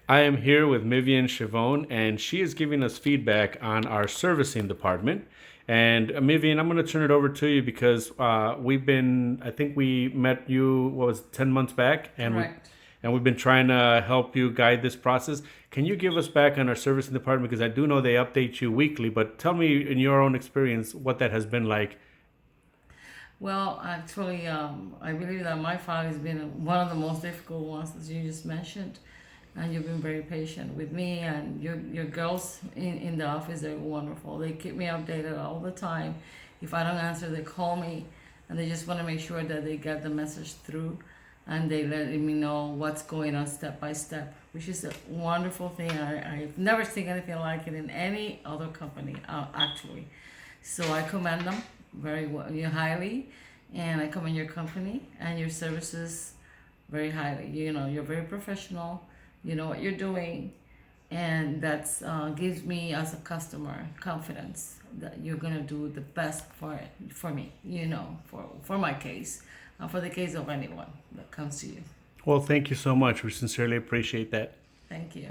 I am here with Mivian Schiavone, and she is giving us feedback on our servicing department. And Mivian, I'm going to turn it over to you because I think we met you, what was it, 10 months back? Correct. And we've been trying to help you guide this process. Can you give us back on our servicing department? Because I do know they update you weekly, but tell me in your own experience what that has been like. Well, actually, I believe that my file has been one of the most difficult ones, as you just mentioned, and you've been very patient with me. And your girls in the office are wonderful. They keep me updated all the time. If I don't answer, they call me, and they just want to make sure that they get the message through, and they let me know what's going on step by step, which is a wonderful thing. I've never seen anything like it in any other company, actually. So I commend them very well, you highly, and I commend your company and your services very highly. You know, you're very professional. You know what you're doing, and that's gives me as a customer confidence that you're gonna do the best for me. You know, for my case, for the case of anyone that comes to you. Well, thank you so much. We sincerely appreciate that. Thank you.